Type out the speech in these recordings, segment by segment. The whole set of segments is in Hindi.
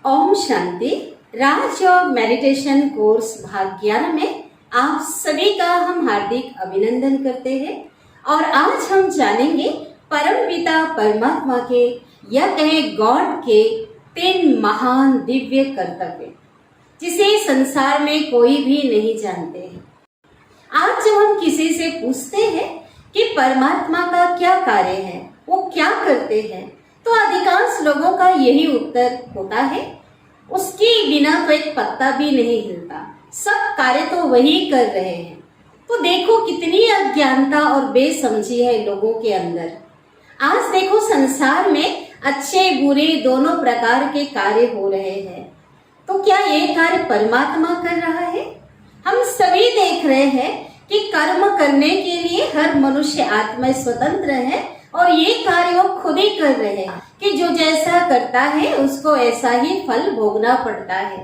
ओम शांति। राजयोग मेडिटेशन कोर्स भाग 11 में आप सभी का हम हार्दिक अभिनंदन करते हैं और आज हम जानेंगे परम पिता परमात्मा के या कहें गॉड के 3 महान दिव्य कर्तव्य जिसे संसार में कोई भी नहीं जानते हैं। आज जब हम किसी से पूछते हैं कि परमात्मा का क्या कार्य है, वो क्या करते हैं, तो अधिकांश लोगों का यही उत्तर होता है, उसके बिना तो एक पत्ता भी नहीं हिलता, सब कार्य तो वही कर रहे हैं। तो देखो कितनी अज्ञानता और बेसमझी है लोगों के अंदर। आज देखो संसार में अच्छे बुरे दोनों प्रकार के कार्य हो रहे हैं, तो क्या ये कार्य परमात्मा कर रहा है? हम सभी देख रहे हैं कि कर्म करने के लिए हर मनुष्य आत्मा स्वतंत्र है और ये कार्य वो खुद ही कर रहे हैं कि जो जैसा करता है उसको ऐसा ही फल भोगना पड़ता है।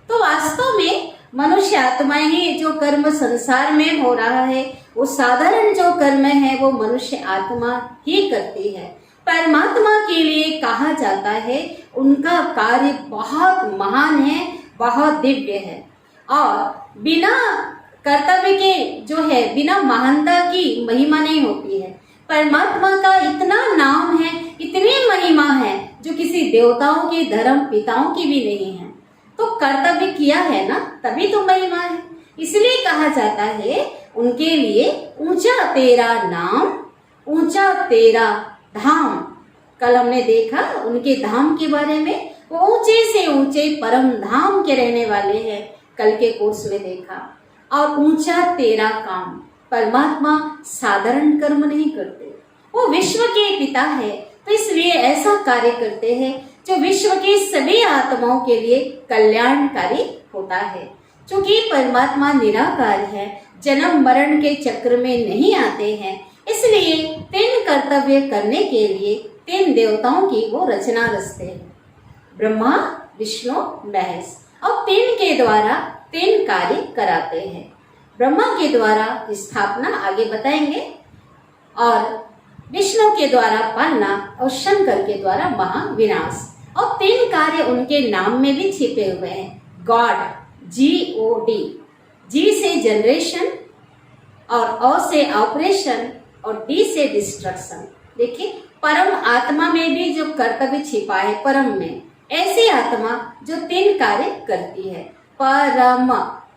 तो वास्तव में मनुष्य आत्मा ही जो कर्म संसार में हो रहा है, वो साधारण जो कर्म है वो मनुष्य आत्मा ही करती है। परमात्मा के लिए कहा जाता है उनका कार्य बहुत महान है, बहुत दिव्य है और बिना कर्तव्य के जो है बिना महानता की महिमा नहीं होती है। परमात्मा का इतना नाम है, इतनी महिमा है जो किसी देवताओं के धर्म पिताओं की भी नहीं है। तो कर्तव्य किया है ना, तभी तो महिमा है। इसलिए कहा जाता है उनके लिए ऊंचा तेरा नाम, ऊंचा तेरा धाम। कल हमने देखा उनके धाम के बारे में, वो ऊंचे से ऊंचे परम धाम के रहने वाले हैं, कल के कोर्स में देखा। और ऊंचा तेरा काम, परमात्मा साधारण कर्म नहीं करते, वो विश्व के पिता है, तो इसलिए ऐसा कार्य करते हैं जो विश्व के सभी आत्माओं के लिए कल्याणकारी होता है। क्योंकि परमात्मा निराकार है, जन्म मरण के चक्र में नहीं आते हैं, इसलिए 3 कर्तव्य करने के लिए 3 देवताओं की वो रचना रचते हैं, ब्रह्मा विष्णु महेश, और 3 के द्वारा 3 कार्य कराते हैं। ब्रह्मा के द्वारा स्थापना आगे बताएंगे, और विष्णु के द्वारा पालना और शंकर के द्वारा महाविनाश। और 3 कार्य उनके नाम में भी छिपे हुए हैं। गॉड, GOD, G से जनरेशन और O से ऑपरेशन और D से डिस्ट्रक्शन। देखिए परम आत्मा में भी जो कर्तव्य छिपा है परम में, ऐसी आत्मा जो 3 कार्य करती है। परम,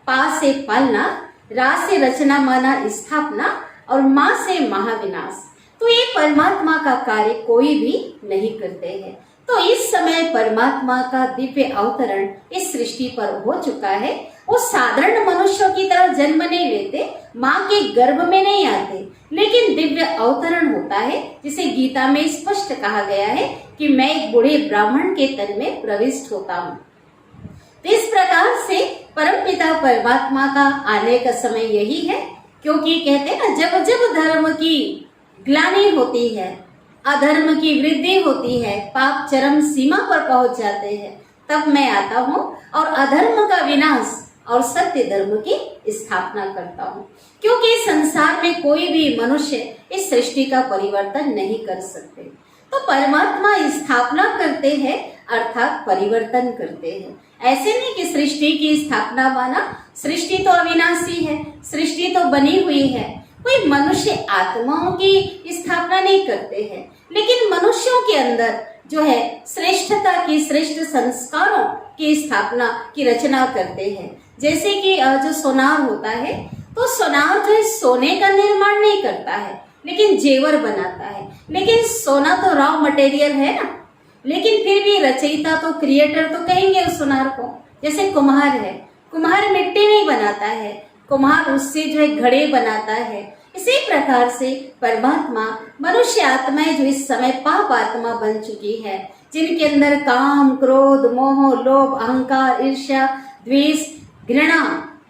पा से पालना, रा से रचना माना स्थापना और माँ से महाविनाश। तो ये परमात्मा का कार्य कोई भी नहीं करते हैं। तो इस समय परमात्मा का दिव्य अवतरण इस सृष्टि पर हो चुका है। वो साधारण मनुष्यों की तरह जन्म नहीं लेते, माँ के गर्भ में नहीं आते, लेकिन दिव्य अवतरण होता है, जिसे गीता में स्पष्ट कहा गया है कि मैं एक बूढ़े ब्राह्मण के तन में प्रविष्ट होता हूँ। तो इस प्रकार से परमपिता परमात्मा का आने का समय यही है, क्योंकि कहते हैं ना, जब जब धर्म की ग्लानि होती है, अधर्म की वृद्धि होती है, पाप चरम सीमा पर पहुंच जाते हैं, तब मैं आता हूँ और अधर्म का विनाश और सत्य धर्म की स्थापना करता हूँ। क्योंकि संसार में कोई भी मनुष्य इस सृष्टि का परिवर्तन नहीं कर सकते। तो परमात्मा स्थापना करते हैं अर्थात परिवर्तन करते हैं। ऐसे नहीं कि सृष्टि की स्थापना माना सृष्टि तो अविनाशी है, सृष्टि तो बनी हुई है, कोई मनुष्य आत्माओं की स्थापना नहीं करते हैं, लेकिन मनुष्यों के अंदर जो है श्रेष्ठता की, श्रेष्ठ संस्कारों की स्थापना की रचना करते हैं। जैसे कि जो सोनार होता है, तो सोनार जो है सोने का निर्माण नहीं करता है, लेकिन जेवर बनाता है। लेकिन सोना तो रॉ मटेरियल है ना, लेकिन फिर भी रचयिता तो, क्रिएटर तो कहेंगे उस सोनार को। जैसे कुम्हार है, कुम्हार मिट्टी नहीं बनाता है, कुम्हार उससे जो है घड़े बनाता है। इसी प्रकार से परमात्मा मनुष्य आत्माएं जो इस समय पाप आत्मा बन चुकी है, जिनके अंदर काम, क्रोध, मोह, लोभ, अहंकार, ईर्ष्या, द्वेष, घृणा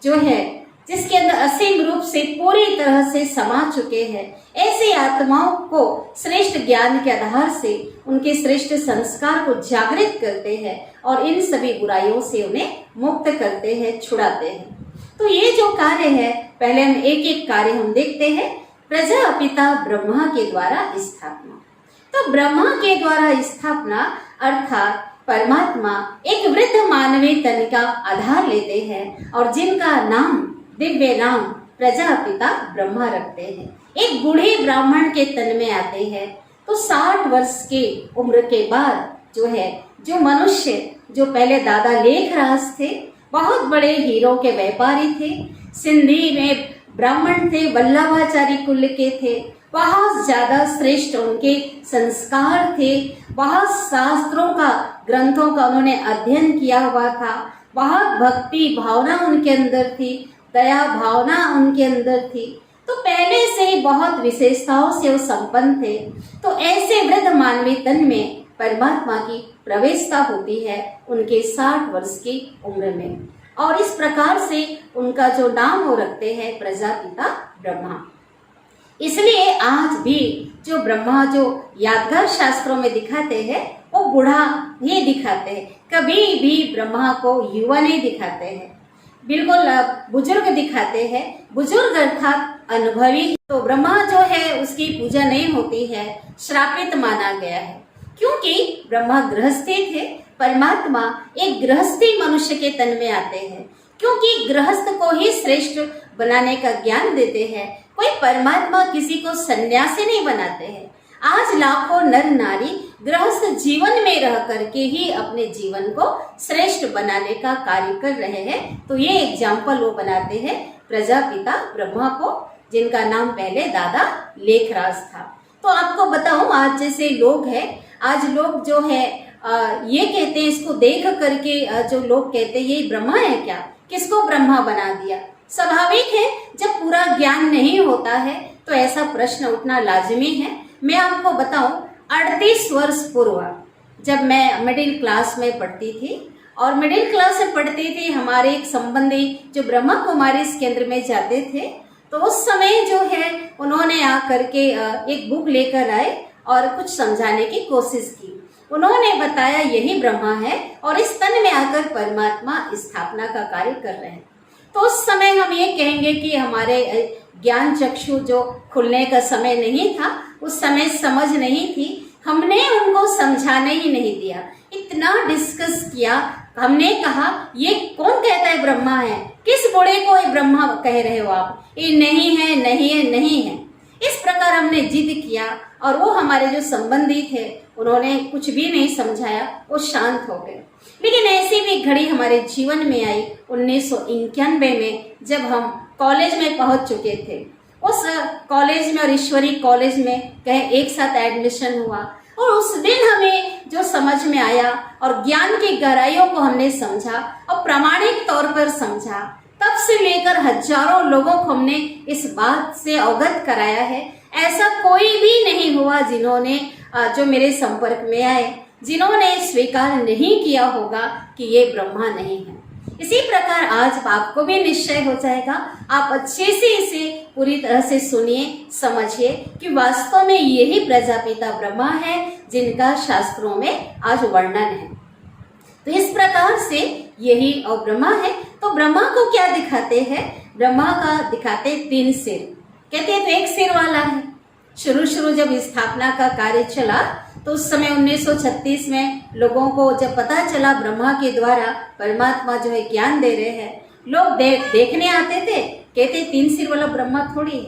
जो है, जिसके अंदर असीम रूप से पूरी तरह से समा चुके हैं, ऐसी आत्माओं को श्रेष्ठ ज्ञान के आधार से उनके श्रेष्ठ संस्कार को जागृत करते हैं और इन सभी बुराइयों से उन्हें मुक्त करते हैं, छुड़ाते हैं। तो ये जो कार्य है, पहले हम एक एक कार्य हम देखते हैं। प्रजापिता ब्रह्मा के द्वारा स्थापना। तो ब्रह्मा के द्वारा स्थापना अर्थात परमात्मा एक वृद्ध मानवीय तन का आधार लेते हैं और जिनका नाम दिव्य नाम प्रजापिता ब्रह्मा रखते हैं। एक बूढ़े ब्राह्मण के तन में आते हैं तो 60 वर्ष की उम्र के बाद जो मनुष्य जो पहले दादा लेखराज थे, बहुत बड़े हीरो के व्यापारी थे, सिंधी में ब्राह्मण थे, वल्लभाचारी कुल के थे, बहुत ज्यादा श्रेष्ठ उनके संस्कार थे, बहुत शास्त्रों का ग्रंथों का उन्होंने अध्ययन किया हुआ था, बहुत भक्ति भावना उनके अंदर थी, दया भावना उनके अंदर थी, तो पहले से ही बहुत विशेषताओं से वो संपन्न थे। तो ऐसे वृद्ध मानवीय तन में परमात्मा की प्रवेशता होती है उनके 60 वर्ष की उम्र में, और इस प्रकार से उनका जो नाम वो रखते हैं प्रजापिता ब्रह्मा। इसलिए आज भी जो ब्रह्मा जो यादगार शास्त्रों में दिखाते हैं वो बूढ़ा ही दिखाते हैं, कभी भी ब्रह्मा को युवा नहीं दिखाते हैं, बिल्कुल बुजुर्ग दिखाते हैं। बुजुर्ग अर्थात अनुभवी। तो ब्रह्मा जो है उसकी पूजा नहीं होती है, श्रापित माना गया है, क्योंकि ब्रह्मा गृहस्थी थे, परमात्मा एक गृहस्थी मनुष्य के तन में आते हैं, क्योंकि गृहस्थ को ही श्रेष्ठ बनाने का ज्ञान देते हैं। कोई परमात्मा किसी को सन्यासी नहीं बनाते हैं। आज लाखों नर नारी गृहस्थ जीवन में रह करके ही अपने जीवन को श्रेष्ठ बनाने का कार्य कर रहे हैं। तो ये एग्जाम्पल वो बनाते हैं प्रजापिता ब्रह्मा को, जिनका नाम पहले दादा लेखराज था। तो आपको बताऊं, आज जैसे लोग हैं, आज लोग जो है ये कहते हैं, इसको देख करके जो लोग कहते हैं ये ब्रह्मा है क्या, किसको ब्रह्मा बना दिया। स्वाभाविक है, जब पूरा ज्ञान नहीं होता है तो ऐसा प्रश्न उठना लाजमी है। मैं आपको बताऊं, 38 वर्ष पूर्व जब मैं मिडिल क्लास में पढ़ती थी, और मिडिल क्लास में पढ़ती थी, हमारे एक संबंधी जो ब्रह्मा कुमारी इस केंद्र में जाते थे, तो उस समय जो है उन्होंने आकर के एक बुक लेकर आए और कुछ समझाने की कोशिश की। उन्होंने बताया यही ब्रह्मा है और इस तन में आकर परमात्मा स्थापना का कार्य कर रहे हैं। तो उस समय हम ये कहेंगे कि हमारे ज्ञान चक्षु जो खुलने का समय नहीं था, उस समय समझ नहीं थी, हमने उनको समझाने ही नहीं दिया। इतना डिस्कस किया, हमने कहा ये कौन कहता है ब्रह्मा है, किस बूढ़े को ये ब्रह्मा कह रहे हो आप, ये नहीं है नहीं है नहीं है। इस प्रकार हमने जिद किया और वो हमारे जो संबंधी थे उन्होंने कुछ भी नहीं समझाया, वो शांत हो गए। लेकिन ऐसी भी घड़ी हमारे जीवन में आई 1991 में, जब हम कॉलेज में पहुंच चुके थे। उस कॉलेज में और ईश्वरी कॉलेज में कहे एक साथ एडमिशन हुआ, और उस दिन हमें जो समझ में आया और ज्ञान की गहराइयों को हमने समझा और प्रामाणिक तौर पर समझा, तब से लेकर हजारों लोगों को हमने इस बात से अवगत कराया है। ऐसा कोई भी नहीं हुआ जिन्होंने जो मेरे संपर्क में आए, जिन्होंने स्वीकार नहीं किया होगा कि ये ब्रह्मा नहीं है। इसी प्रकार आज आपको भी निश्चय हो जाएगा, आप अच्छे से इसे पूरी तरह से सुनिए, समझिए कि वास्तव में यही प्रजापिता ब्रह्मा है जिनका शास्त्रों में आज वर्णन है। तो इस प्रकार से यही और ब्रह्मा है। तो ब्रह्मा को क्या दिखाते हैं, ब्रह्मा का दिखाते 3 सिर, कहते हैं तो एक सिर वाला है। शुरू जब स्थापना का कार्य चला तो उस समय 1936 में लोगों को जब पता चला ब्रह्मा के द्वारा परमात्मा जो है ज्ञान दे रहे हैं, लोग देखने आते थे, कहते 3 सिर वाला ब्रह्मा थोड़ी है।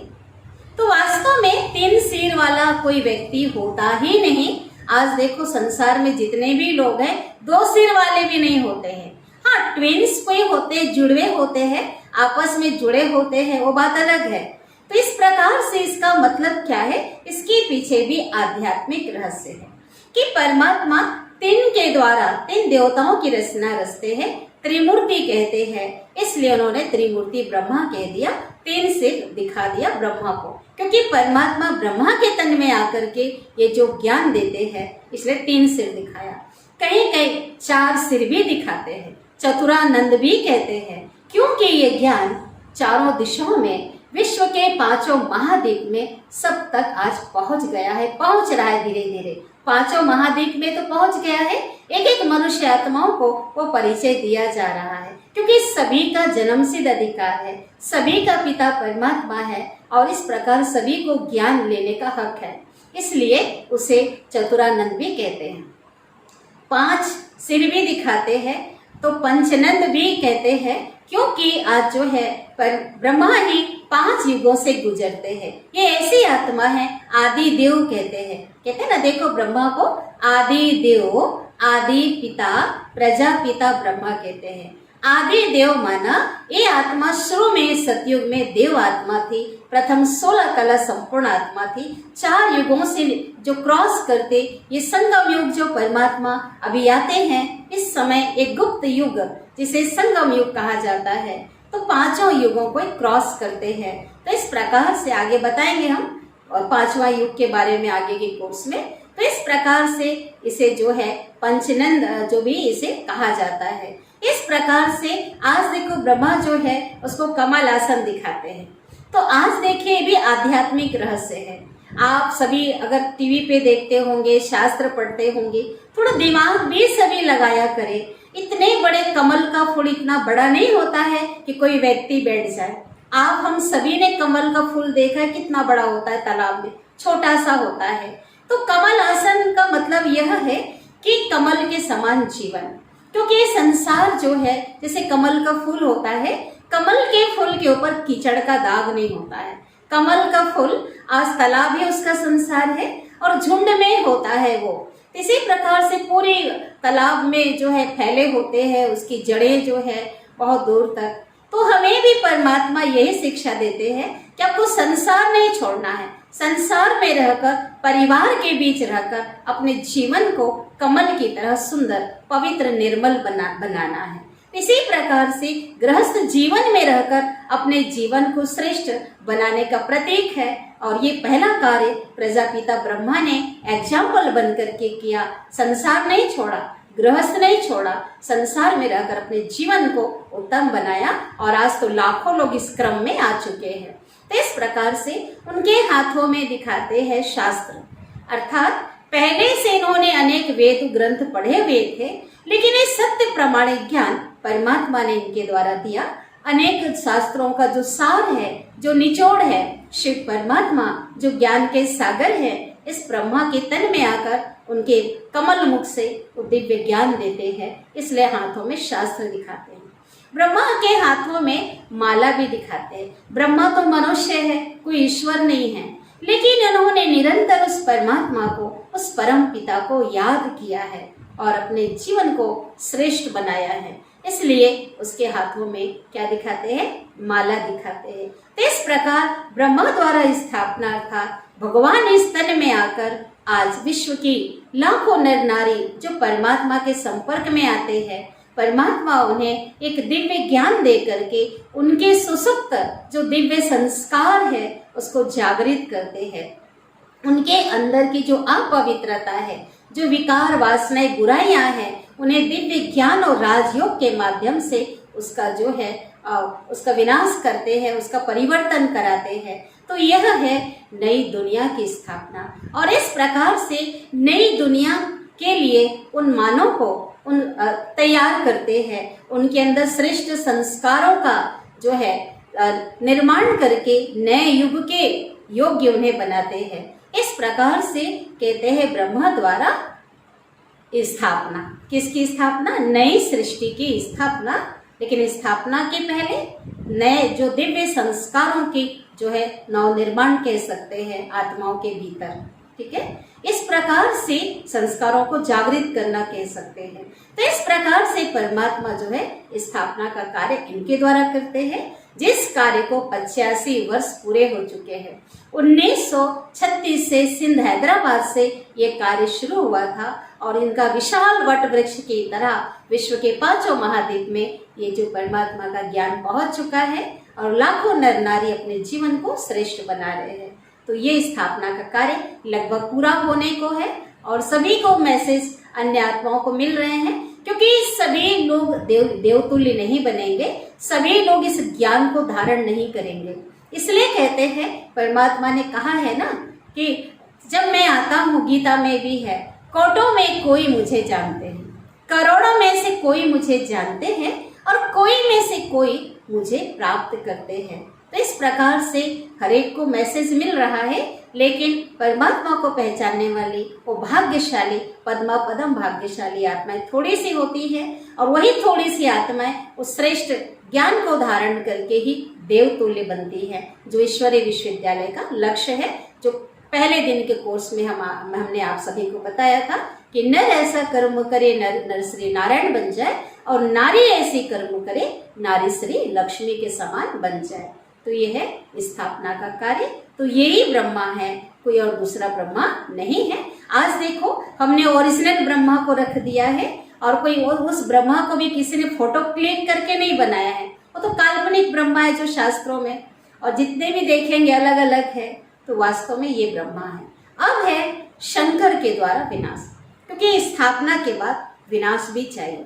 तो वास्तव में 3 सिर वाला कोई व्यक्ति होता ही नहीं। आज देखो संसार में जितने भी लोग हैं 2 सिर वाले भी नहीं होते हैं। हाँ, ट्विंस कोई होते, जुड़वे होते हैं, आपस में जुड़े होते हैं, वो बात अलग है। तो इस प्रकार से इसका मतलब क्या है, इसके पीछे भी आध्यात्मिक रहस्य है कि परमात्मा 3 के द्वारा 3 देवताओं की रचना रचते हैं, त्रिमूर्ति कहते हैं, इसलिए उन्होंने त्रिमूर्ति ब्रह्मा कह दिया, 3 सिर दिखा दिया ब्रह्मा को, क्योंकि परमात्मा ब्रह्मा के तन में आकर के ये जो ज्ञान देते हैं इसलिए 3 सिर दिखाया। कहीं कहीं 4 सिर भी दिखाते हैं, चतुरानंद भी कहते हैं, क्योंकि ये ज्ञान चारों दिशाओं में, विश्व के 5 महाद्वीप में सब तक आज पहुंच गया है, पहुंच रहा है धीरे धीरे। 5 महाद्वीप में तो पहुंच गया है, एक मनुष्य आत्माओं को वो परिचय दिया जा रहा है, क्योंकि सभी का जन्मसिद्ध अधिकार है, सभी का पिता परमात्मा है और इस प्रकार सभी को ज्ञान लेने का हक है, इसलिए उसे चतुरानंद भी कहते हैं। 5 सिर भी दिखाते हैं, तो पंचनंद भी कहते हैं, क्योंकि आज जो है पर ब्रह्मा ही 5 युगों से गुजरते हैं। ये ऐसी आत्मा है, आदि देव कहते हैं ना, देखो ब्रह्मा को आदि देव, आदि पिता, प्रजापिता ब्रह्मा कहते हैं। आदि देव माना ये आत्मा शुरू में सतयुग में देव आत्मा थी, प्रथम 16 कला संपूर्ण आत्मा थी। 4 युगों से जो क्रॉस करते ये संगम युग जो परमात्मा अभी आते हैं, इस समय एक गुप्त युग जिसे संगम युग कहा जाता है, तो 5 युगों को क्रॉस करते हैं। तो इस प्रकार से आगे बताएंगे हम और 5वां युग के बारे में आगे के कोर्स में। तो इस प्रकार से इसे जो है पंचनंद जो भी इसे कहा जाता है। इस प्रकार से आज देखो ब्रह्मा जो है उसको कमल आसन दिखाते हैं। तो आज देखिए ये भी आध्यात्मिक रहस्य है। आप सभी अगर टीवी पे देखते होंगे, शास्त्र पढ़ते होंगे, थोड़ा दिमाग भी सभी लगाया करें। इतने बड़े कमल का फूल इतना बड़ा नहीं होता है कि कोई व्यक्ति बैठ जाए। आप हम सभी ने कमल का फूल देखा है, कितना बड़ा होता है, तालाब में छोटा सा होता है। तो कमल आसन का मतलब यह है कि कमल के समान जीवन, क्योंकि ये संसार जो है जैसे कमल का फूल होता है, कमल के फूल के ऊपर कीचड़ का दाग नहीं होता है। कमल का फूल आज तालाब ही उसका संसार है और झुंड में होता है वो। इसी प्रकार से पूरे तालाब में जो है फैले होते हैं, उसकी जड़ें जो है बहुत दूर तक। तो हमें भी परमात्मा यही शिक्षा देते हैं कि आपको संसार नहीं छोड़ना है, संसार में रहकर परिवार के बीच रहकर अपने जीवन को कमल की तरह सुंदर, पवित्र, निर्मल बनाना है। इसी प्रकार से गृहस्थ जीवन में रहकर अपने जीवन को श्रेष्ठ बनाने का प्रतीक है। और ये पहला कार्य प्रजापिता ब्रह्मा ने एग्जाम्पल बन करके किया। संसार नहीं छोड़ा, गृहस्थ नहीं छोड़ा, संसार में रहकर अपने जीवन को उत्तम बनाया। और आज तो लाखों लोग इस क्रम में आ चुके हैं। तो इस प्रकार से उनके हाथों में दिखाते हैं शास्त्र, अर्थात पहले से इन्होंने अनेक वेद ग्रंथ पढ़े हुए थे, लेकिन ये सत्य प्रमाणिक ज्ञान परमात्मा ने इनके द्वारा दिया। अनेक शास्त्रों का जो सार है, जो निचोड़ है, शिव परमात्मा जो ज्ञान के सागर है, इस ब्रह्मा के तन में आकर उनके कमल मुख से वो दिव्य ज्ञान देते हैं। इसलिए हाथों में शास्त्र दिखाते हैं। ब्रह्मा के हाथों में माला भी दिखाते हैं। ब्रह्मा तो मनुष्य है, कोई ईश्वर नहीं है, लेकिन उन्होंने निरंतर उस परमात्मा को, उस परम पिता को याद किया है और अपने जीवन को श्रेष्ठ बनाया है। इसलिए उसके हाथों में क्या दिखाते हैं? माला दिखाते हैं। तो इस प्रकार ब्रह्मा द्वारा स्थापना था। भगवान इस तन में आकर आज विश्व की लाखों नर नारी जो परमात्मा के संपर्क में आते हैं, परमात्मा उन्हें एक दिव्य ज्ञान दे करके उनके सुसुप्त जो दिव्य संस्कार है उसको जागृत करते हैं। उनके अंदर की जो अपवित्रता है, जो विकार वासनाएं बुराइयां हैं, उन्हें दिव्य ज्ञान और राजयोग के माध्यम से उसका जो है उसका विनाश करते हैं, उसका परिवर्तन कराते हैं। तो यह है नई दुनिया की स्थापना। और इस प्रकार से नई दुनिया के लिए उन मानव को तैयार करते हैं, उनके अंदर श्रेष्ठ संस्कारों का जो है निर्माण करके नए युग के योग्य उन्हें बनाते हैं। इस प्रकार से कहते हैं ब्रह्मा द्वारा स्थापना। किसकी स्थापना? नई सृष्टि की स्थापना। लेकिन स्थापना के पहले नए जो दिव्य संस्कारों की जो है नवनिर्माण कह सकते हैं आत्माओं के भीतर। ठीक है, इस प्रकार से संस्कारों को जागृत करना कह सकते हैं। तो इस प्रकार से परमात्मा जो है स्थापना का कार्य इनके द्वारा करते हैं, जिस कार्य को 85 वर्ष पूरे हो चुके हैं। 1936 से सिंध हैदराबाद से ये कार्य शुरू हुआ था और इनका विशाल वट वृक्ष की तरह विश्व के 5 महाद्वीप में ये जो परमात्मा का ज्ञान पहुंच चुका है और लाखों नर नारी अपने जीवन को श्रेष्ठ बना रहे हैं। तो ये स्थापना का कार्य लगभग पूरा होने को है और सभी को मैसेज अन्य आत्माओं को मिल रहे हैं, क्योंकि सभी लोग देवतुल्य नहीं बनेंगे, सभी लोग इस ज्ञान को धारण नहीं करेंगे। इसलिए कहते हैं परमात्मा ने कहा है ना कि जब मैं आता हूँ, गीता में भी है, कोटों में कोई मुझे जानते हैं, करोड़ों में से कोई मुझे जानते हैं और कोई में से कोई मुझे प्राप्त करते हैं। तो इस प्रकार से हर एक को मैसेज मिल रहा है, लेकिन परमात्मा को पहचानने वाली वो भाग्यशाली पद्मा पदम भाग्यशाली आत्माएं थोड़ी सी होती है, और वही थोड़ी सी आत्माएं उस श्रेष्ठ ज्ञान को धारण करके ही देवतुल्य बनती है, जो ईश्वरीय विश्वविद्यालय का लक्ष्य है। जो पहले दिन के कोर्स में हमने आप सभी को बताया था कि नर ऐसा कर्म करे नर श्री नारायण बन जाए, और नारी ऐसी कर्म करे नारी श्री लक्ष्मी के समान बन जाए। तो ये है स्थापना का कार्य, तो यही ब्रह्मा है, कोई और दूसरा ब्रह्मा नहीं है। आज देखो हमने ओरिजिनल ब्रह्मा को रख दिया है, और कोई और उस ब्रह्मा को भी किसी ने फोटो क्लिक करके नहीं बनाया है, वो तो काल्पनिक ब्रह्मा है जो शास्त्रों में, और जितने भी देखेंगे अलग अलग है, तो वास्तव में ये ब्रह्मा है। अब है शंकर के द्वारा विनाश, क्योंकि स्थापना के बाद विनाश भी चाहिए।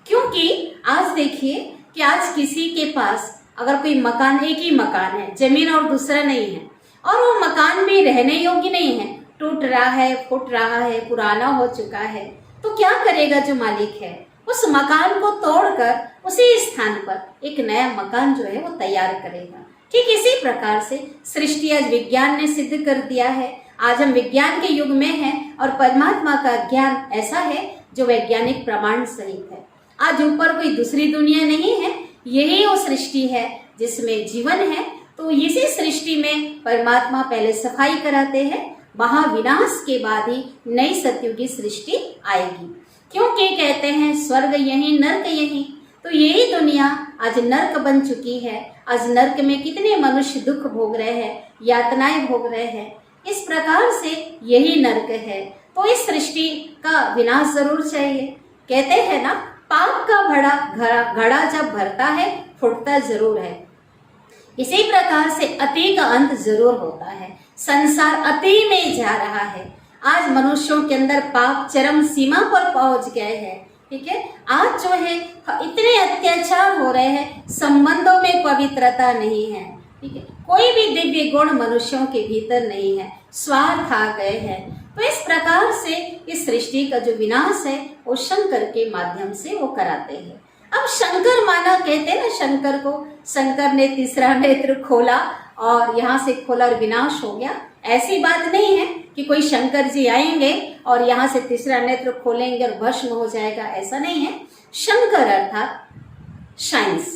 क्योंकि आज देखिए कि आज किसी के पास अगर कोई मकान, एक ही मकान है, जमीन और दूसरा नहीं है, और वो मकान भी रहने योग्य नहीं है, टूट रहा है, फूट रहा है, पुराना हो चुका है, तो क्या करेगा जो मालिक है? उस मकान को तोड़कर उसी स्थान पर एक नया मकान जो है वो तैयार करेगा। ठीक इसी प्रकार से सृष्टि आज विज्ञान ने सिद्ध कर दिया है। आज हम विज्ञान के युग में हैं, और परमात्मा का ज्ञान ऐसा है जो वैज्ञानिक प्रमाण सहित है। आज ऊपर कोई दूसरी दुनिया नहीं है, यही वो सृष्टि है जिसमें जीवन है। तो इसी सृष्टि में परमात्मा पहले सफाई कराते हैं, महाविनाश के बाद ही नई सत्युग की सृष्टि आएगी। क्योंकि कहते हैं स्वर्ग यहीं नर्क यहीं, तो यही दुनिया आज नर्क बन चुकी है। आज नर्क में कितने मनुष्य दुख भोग रहे हैं, यातनाएं भोग रहे हैं, इस प्रकार से यही नर्क है। तो इस सृष्टि का विनाश जरूर चाहिए। कहते हैं ना, पाप का घड़ा जब भरता है फूटता जरूर है। इसी प्रकार से अति का अंत जरूर होता है। संसार अति में जा रहा है। आज मनुष्यों के अंदर पाप चरम सीमा पर पहुंच गए हैं। ठीक है, आज जो है इतने अत्याचार हो रहे हैं, संबंधों में पवित्रता नहीं है। ठीक है, कोई भी दिव्य गुण मनुष्यों के भीतर नहीं है, स्वार्थ आ गए हैं। तो इस प्रकार से इस सृष्टि का जो विनाश है वो शंकर के माध्यम से वो कराते हैं। अब शंकर माना, कहते हैं ना शंकर को, शंकर ने तीसरा नेत्र खोला और यहाँ से खोला और विनाश हो गया। ऐसी बात नहीं है कि कोई शंकर जी आएंगे और यहाँ से तीसरा नेत्र खोलेंगे और भस्म हो जाएगा, ऐसा नहीं है। शंकर अर्थात साइंस,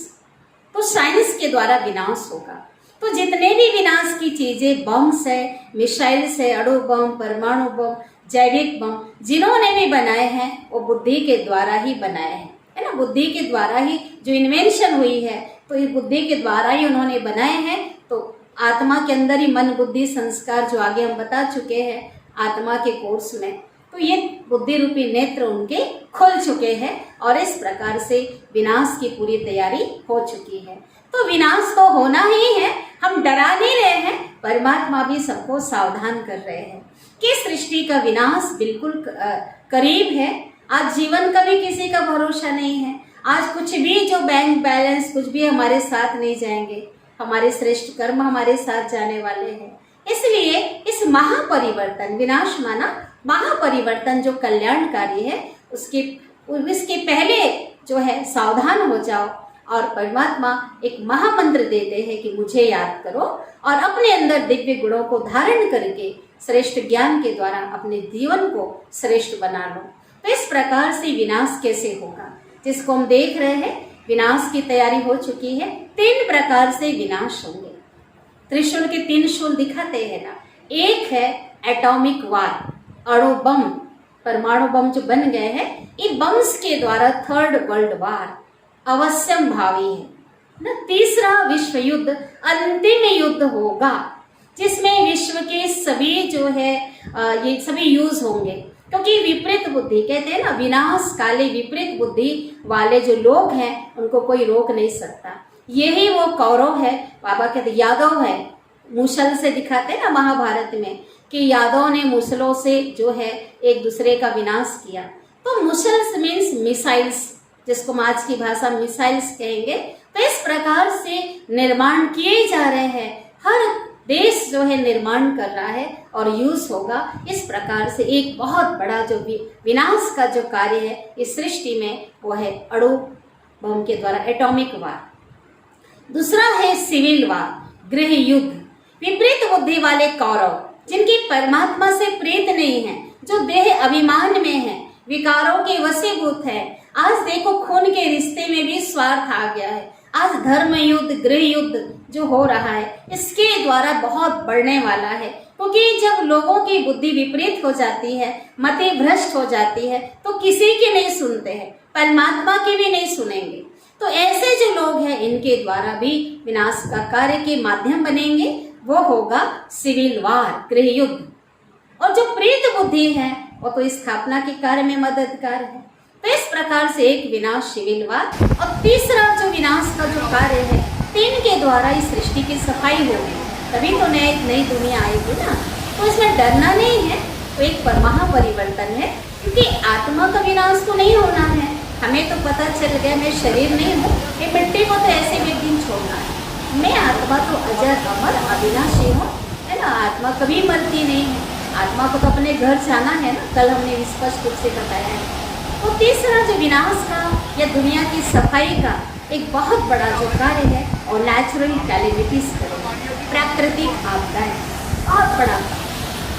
तो साइंस के द्वारा विनाश होगा। तो जितने भी विनाश की चीजें, बम्स है, मिसाइल्स है, अणु बम, परमाणु बम, जैविक बम, जिन्होंने भी बनाए हैं वो बुद्धि के द्वारा ही बनाए हैं, है ना। बुद्धि के द्वारा ही जो इन्वेंशन हुई है, तो ये बुद्धि के द्वारा ही उन्होंने बनाए हैं। तो आत्मा के अंदर ही मन, बुद्धि, संस्कार, जो आगे हम बता चुके हैं आत्मा के कोर्स में, तो ये बुद्धि रूपी नेत्र उनके खुल चुके हैं, और इस प्रकार से विनाश की पूरी तैयारी हो चुकी है। तो विनाश तो होना ही है, हम डरा नहीं रहे हैं, परमात्मा भी सबको सावधान कर रहे हैं कि सृष्टि का विनाश बिल्कुल करीब है। आज जीवन का भी किसी का भरोसा नहीं है। आज कुछ भी जो बैंक बैलेंस कुछ भी हमारे साथ नहीं जाएंगे, हमारे श्रेष्ठ कर्म हमारे साथ जाने वाले हैं। इसलिए इस महापरिवर्तन, विनाश माना महापरिवर्तन जो कल्याणकारी है, उसके पहले जो है सावधान हो जाओ, और परमात्मा एक महामंत्र देते हैं कि मुझे याद करो, और अपने अंदर दिव्य गुणों को धारण करके श्रेष्ठ ज्ञान के द्वारा अपने जीवन को श्रेष्ठ बना लो। तो इस प्रकार से विनाश कैसे होगा, जिसको हम देख रहे हैं, विनाश की तैयारी हो चुकी है। 3 प्रकार से विनाश होंगे। त्रिशूल के 3 शूल दिखाते हैं ना। एक है एटॉमिक वार, अणु बम, परमाणु बम जो बन गए हैं, इन बम्स के द्वारा 3rd वर्ल्ड वार अवश्यम भावी है ना। तीसरा विश्व युद्ध, अंतिम युद्ध होगा, जिसमें विश्व के सभी जो है ये सभी यूज होंगे। क्योंकि विपरीत बुद्धि, कहते हैं ना, विनाश काले विपरीत बुद्धि वाले जो लोग हैं उनको कोई रोक नहीं सकता। यही वो कौरव है, बाबा कहते यादव है, मुसल से दिखाते हैं ना महाभारत में कि यादव ने मुसलों से जो है एक दूसरे का विनाश किया। तो मुसल्स मीन्स मिसाइल्स, जिसको हम आज की भाषा मिसाइल्स कहेंगे। तो इस प्रकार से निर्माण किए जा रहे हैं, हर देश जो है निर्माण कर रहा है और यूज होगा। इस प्रकार से एक बहुत बड़ा जो विनाश का जो कार्य है इस सृष्टि में, वो है अणु बम के द्वारा एटॉमिक वार। दूसरा है सिविल वार, गृह युद्ध, विपरीत बुद्धि वाले कौरव, जिनकी परमात्मा से प्रीत नहीं है, जो देह अभिमान में है, विकारों के वशीभूत है। आज देखो खून के रिश्ते में भी स्वार्थ आ गया है। आज धर्म युद्ध, गृह युद्ध जो हो रहा है, इसके द्वारा बहुत बढ़ने वाला है, क्योंकि जब लोगों की बुद्धि विपरीत हो जाती है, मति भ्रष्ट हो जाती है, तो किसी की नहीं सुनते हैं, परमात्मा की भी नहीं सुनेंगे। तो ऐसे जो लोग हैं, इनके द्वारा भी विनाश का कार्य के माध्यम बनेंगे, वो होगा सिविल वार, गृह युद्ध। और जो प्रीत बुद्धि है, वो तो स्थापना के कार्य में मददगार है। तो इस प्रकार से एक विनाश सिविल वार, और तीसरा जो विनाश का जो कार्य है, तीन के द्वारा इस सृष्टि की सफाई होगी, तभी तो नई दुनिया आएगी ना। तो इसमें डरना नहीं है, तो एक महापरिवर्तन है, क्योंकि आत्मा का विनाश तो नहीं होना है। हमें तो पता चल गया मैं शरीर नहीं हूँ, ये मिट्टी को तो ऐसे भी एक दिन छोड़ना है। मैं आत्मा तो अजर अमर अविनाशी हूँ, है ना। आत्मा कभी मरती नहीं है, आत्मा को तो अपने घर जाना है ना, कल हमने स्पष्ट रूप से बताया है। तो तीसरा जो विनाश का या दुनिया की सफाई का एक बहुत बड़ा जो कार्य है, और नेचुरल कैलेमिटीज करेगा, प्राकृतिक आपदाएं, बहुत बड़ा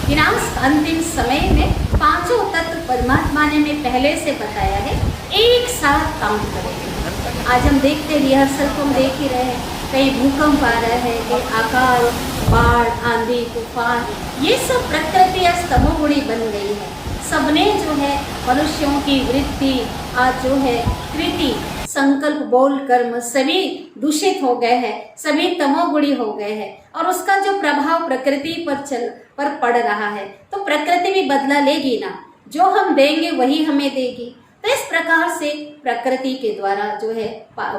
विनाश। अंतिम समय में पांचों तत्व परमात्मा ने हमें पहले से बताया है, एक साथ काम करेंगे। आज हम देखते रिहर्सल को हम देख ही रहे हैं, कहीं भूकंप आ रहा है, कहीं आकाल, बाढ़, आंधी, तूफान, ये सब प्रकृति आज तमोगुणी बन गई है। सबने जो है मनुष्यों की वृत्ति, आज जो है कृति, संकल्प, बोल, कर्म सभी दूषित हो गए हैं, सभी तमोगुणी हो गए हैं, और उसका जो प्रभाव प्रकृति पर पड़ रहा है, तो प्रकृति भी बदला लेगी ना। जो हम देंगे वही हमें देगी। तो इस प्रकार से प्रकृति के द्वारा जो है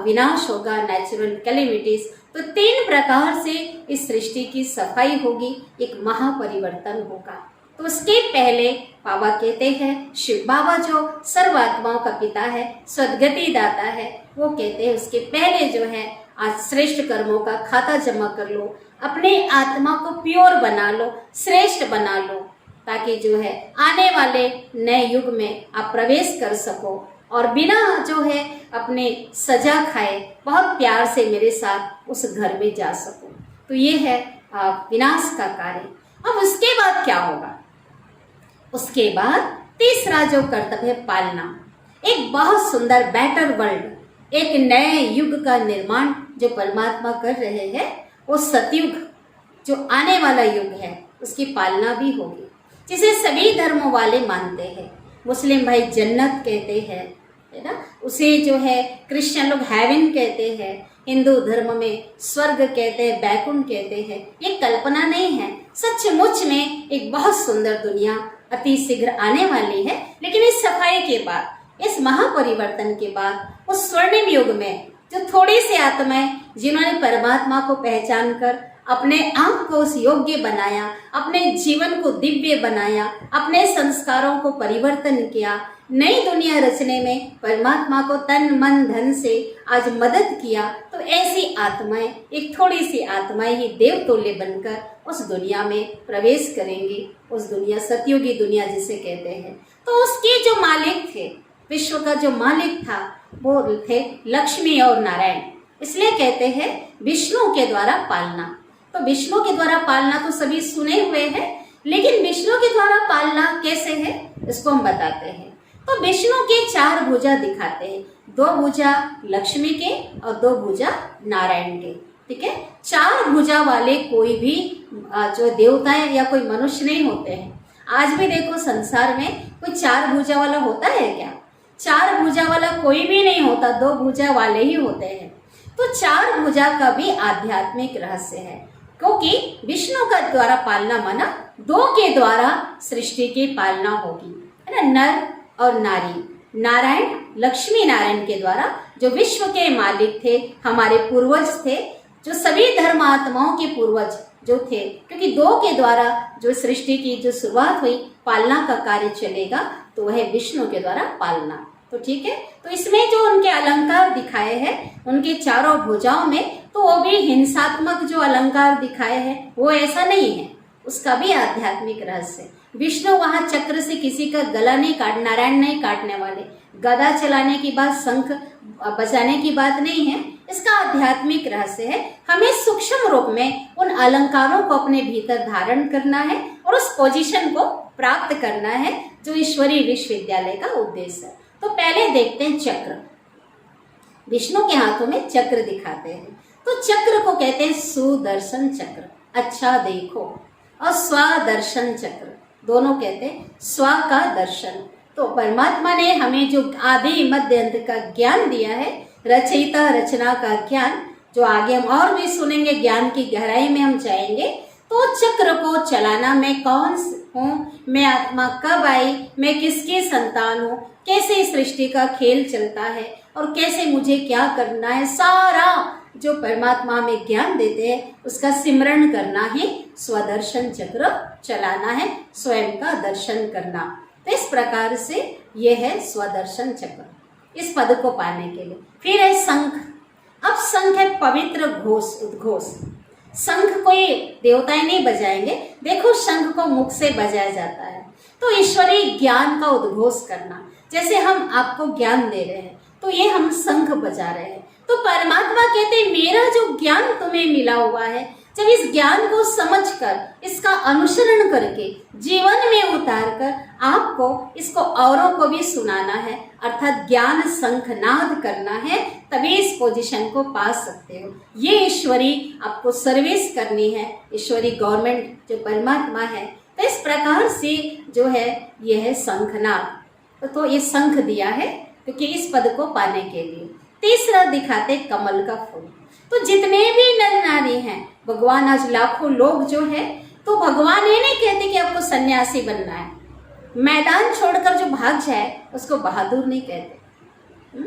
विनाश होगा, नेचुरल कैलेमिटीज। तो तीन प्रकार से इस सृष्टि की सफाई होगी, एक महापरिवर्तन होगा। तो उसके पहले बाबा कहते हैं, शिव बाबा जो सर्वात्माओं का पिता है, सद्गति दाता है, वो कहते हैं उसके पहले जो है आज श्रेष्ठ कर्मों का खाता जमा कर लो, अपने आत्मा को प्योर बना लो, श्रेष्ठ बना लो, ताकि जो है आने वाले नए युग में आप प्रवेश कर सको, और बिना जो है अपने सजा खाए बहुत प्यार से मेरे साथ उस घर में जा सको। तो ये है विनाश का कार्य। अब उसके बाद क्या होगा? उसके बाद तीसरा जो कर्तव्य है, पालना। एक बहुत सुंदर बेटर वर्ल्ड, एक नए युग का निर्माण जो परमात्मा कर रहे हैं, वो सतयुग जो आने वाला युग है, उसकी पालना भी होगी, जिसे सभी धर्मों वाले मानते हैं। मुस्लिम भाई जन्नत कहते हैं, है ना, उसे जो है क्रिश्चियन लोग हेवन कहते हैं, हिंदू धर्म में स्वर्ग कहते हैं, बैकुंठ कहते हैं। ये कल्पना नहीं है, सचमुच में एक बहुत सुंदर दुनिया अति शीघ्र आने वाली है। लेकिन इस सफाई के बाद, इस महापरिवर्तन के बाद, उस स्वर्णिम युग में जो थोड़ी सी आत्माएं जिन्होंने परमात्मा को पहचान कर अपने आप को उस योग्य बनाया, अपने जीवन को दिव्य बनाया, अपने संस्कारों को परिवर्तन किया, नई दुनिया रचने में परमात्मा को तन मन धन से आज मदद किया, तो ऐसी आत्माएं, एक थोड़ी सी आत्माएं ही देवतुल्य बनकर उस दुनिया में प्रवेश करेंगी। उस दुनिया, सतयुगी दुनिया जिसे कहते हैं। तो उसके जो मालिक थे, विश्व का जो मालिक था, वो थे लक्ष्मी और नारायण। इसलिए कहते हैं विष्णु के द्वारा पालना। तो विष्णु के द्वारा पालना तो सभी सुने हुए हैं, लेकिन विष्णु के द्वारा पालना कैसे है, इसको हम बताते हैं। तो विष्णु के चार भुजा दिखाते हैं, दो भुजा लक्ष्मी के और दो भुजा नारायण के। ठीक है, चार भुजा वाले कोई भी जो देवताएं या कोई मनुष्य नहीं होते हैं। आज भी देखो संसार में कोई चार भुजा वाला होता है क्या? चार भुजा वाला कोई भी नहीं होता, दो भुजा वाले ही होते हैं। तो चार भुजा का भी आध्यात्मिक रहस्य है, क्योंकि विष्णु का द्वारा पालना माना दो के द्वारा सृष्टि की पालना होगी, है ना, नर और नारी। नारायण, लक्ष्मी नारायण के द्वारा जो विश्व के मालिक थे, हमारे पूर्वज थे, जो सभी धर्मात्माओं के पूर्वज जो थे, क्योंकि दो के द्वारा जो सृष्टि की जो शुरुआत हुई, पालना का कार्य चलेगा, तो वह विष्णु के द्वारा पालना। तो ठीक है, तो इसमें जो उनके अलंकार दिखाए हैं उनके चारों भुजाओं में, तो वो भी हिंसात्मक जो अलंकार दिखाए हैं वो ऐसा नहीं है, उसका भी आध्यात्मिक रहस्य। विष्णु वहां चक्र से किसी का गला नहीं काट, नारायण नहीं काटने वाले, गदा चलाने की बात, शंख बजाने की बात नहीं है, इसका आध्यात्मिक रहस्य है। हमें सूक्ष्म रूप में उन अलंकारों को अपने भीतर धारण करना है और उस पोजीशन को प्राप्त करना है जो ईश्वरीय विश्वविद्यालय का उद्देश्य है। तो पहले देखते हैं चक्र। विष्णु के हाथों में चक्र दिखाते हैं, तो चक्र को कहते हैं सुदर्शन चक्र, अच्छा देखो, और स्वदर्शन चक्र, दोनों कहते हैं स्व का दर्शन। तो परमात्मा ने हमें जो आदि मध्य अंत का ज्ञान दिया है, रचयिता रचना का ज्ञान, जो आगे हम और भी सुनेंगे, ज्ञान की गहराई में हम जाएंगे। तो चक्र को चलाना, मैं कौन हूँ, मैं आत्मा कब आई, मैं किसकी संतान हूँ, कैसे सृष्टि का खेल चलता है और कैसे मुझे क्या करना है, सारा जो परमात्मा हमें ज्ञान देते हैं उसका सिमरण करना है, स्वदर्शन चक्र चलाना है, स्वयं का दर्शन करना। तो इस प्रकार से यह है स्वदर्शन चक्र, इस पद को पाने के लिए। फिर है शंख। अब शंख है पवित्र घोष, उद्घोष। शंख कोई देवताएं नहीं बजाएंगे, देखो शंख को मुख से बजाया जाता है। तो ईश्वरीय ज्ञान का उद्घोष करना, जैसे हम आपको ज्ञान दे रहे हैं तो ये हम शंख बजा रहे हैं। तो परमात्मा कहते हैं मेरा जो ज्ञान तुम्हें मिला हुआ है, जब इस ज्ञान को समझकर इसका अनुसरण करके जीवन में उतार कर आपको इसको औरों को भी सुनाना है, अर्थात ज्ञान शंखनाद करना है, तभी इस पोजीशन को पा सकते हो। ये ईश्वरी आपको सर्विस करनी है, ईश्वरी गवर्नमेंट जो परमात्मा है। तो इस प्रकार से जो है यह है शंखनाद। तो ये शंख दिया है क्योंकि इस पद को पाने के लिए। तीसरा दिखाते कमल का फूल। तो जितने भी नर नारी हैं, भगवान आज लाखों लोग जो है, तो भगवान ये नहीं कहते कि आपको सन्यासी बनना है, मैदान छोड़कर जो भाग जाए उसको बहादुर नहीं कहते।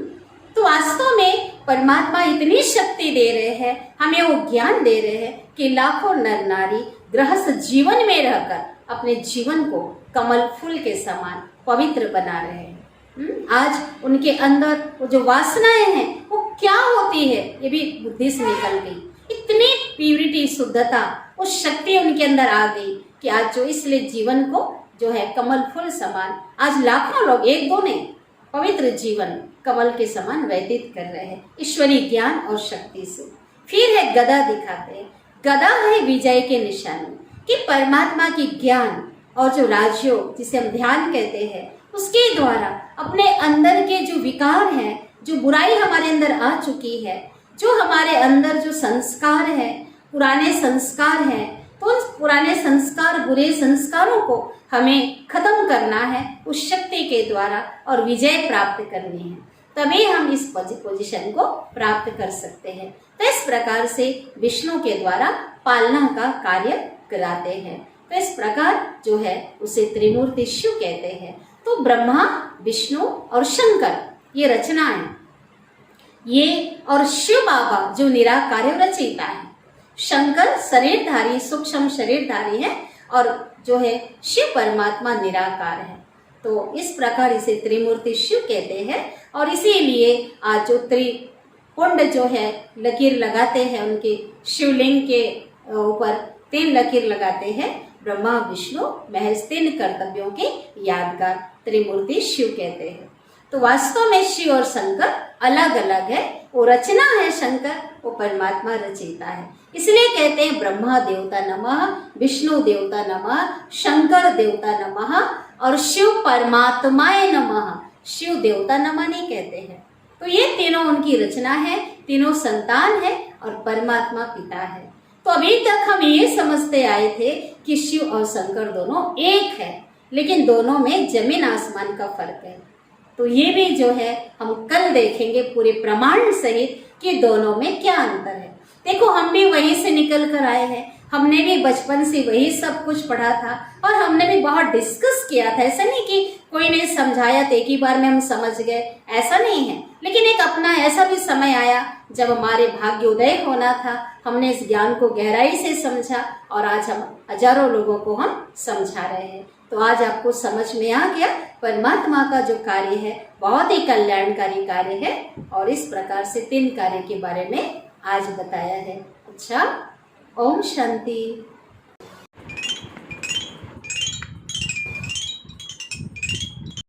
तो वास्तव में परमात्मा इतनी शक्ति दे रहे हैं, हमें वो ज्ञान दे रहे हैं कि लाखों नर नारी गृहस्थ जीवन में रहकर अपने जीवन को कमल फूल के समान पवित्र बना रहे हैं। आज उनके अंदर वो जो वासनाएं हैं वो क्या होती है ये भी बुद्धि से निकल गई। इतनी प्यूरिटी, शुद्धता, वो शक्ति उनके अंदर आ गई कि आज जो इसलिए जीवन को जो है कमल फूल समान, आज लाखों लोग, एक दो नहीं, पवित्र जीवन कमल के समान व्यतीत कर रहे हैं ईश्वरीय ज्ञान और शक्ति से। फिर है गदा दिखाते हैं। गदा है विजय के निशानी, कि परमात्मा की ज्ञान और जो राजयोग जिसे हम ध्यान कहते हैं उसके द्वारा अपने अंदर के जो विकार हैं, जो बुराई हमारे अंदर आ चुकी है, जो हमारे अंदर जो संस्कार है, पुराने संस्कार हैं, तो उन पुराने संस्कार, बुरे संस्कारों को हमें खत्म करना है उस शक्ति के द्वारा और विजय प्राप्त करनी है, तभी हम इस पोजीशन को प्राप्त कर सकते हैं। तो इस प्रकार से विष्णु के द्वारा पालना का कार्य कराते हैं। तो इस प्रकार जो है उसे त्रिमूर्ति शिव कहते हैं। तो ब्रह्मा, विष्णु और शंकर ये रचना है, ये और शिव बाबा जो निराकार्य रचयिता है। शंकर शरीरधारी, सूक्ष्म शरीरधारी है और जो है शिव परमात्मा निराकार है। तो इस प्रकार इसे त्रिमूर्ति शिव कहते हैं। और इसीलिए आज जो त्रिपुंड जो है लकीर लगाते हैं, उनके शिवलिंग के ऊपर 3 लकीर लगाते हैं, ब्रह्मा विष्णु महज 3 कर्तव्यों के यादगार त्रिमूर्ति शिव कहते हैं। तो वास्तव में शिव और शंकर अलग अलग है, वो रचना है शंकर, वो परमात्मा रचयिता है। इसलिए कहते हैं ब्रह्मा देवता नमः, विष्णु देवता नमः, शंकर देवता नमः और शिव परमात्माय नमः। शिव देवता नमः नहीं कहते हैं। तो ये तीनों उनकी रचना है, तीनों संतान है और परमात्मा पिता है। तो अभी तक हम ये समझते आए थे कि शिव और शंकर दोनों एक है, लेकिन दोनों में जमीन आसमान का फर्क है। तो ये भी जो है हम कल देखेंगे पूरे प्रमाण सहित कि दोनों में क्या अंतर है। देखो हम भी वहीं से निकल कर आए हैं, हमने भी बचपन से वही सब कुछ पढ़ा था और हमने भी बहुत डिस्कस किया था। ऐसा नहीं कि कोई ने समझाया तो एक ही बार में हम समझ गए, ऐसा नहीं है। लेकिन एक अपना ऐसा भी समय आया जब हमारे भाग्योदय होना था, हमने इस ज्ञान को गहराई से समझा और आज हम हजारों लोगों को हम समझा रहे हैं। तो आज आपको समझ में आ गया परमात्मा का जो कार्य है बहुत ही कल्याणकारी कार्य है और इस प्रकार से 3 कार्य के बारे में आज बताया है। अच्छा, ओम शांति।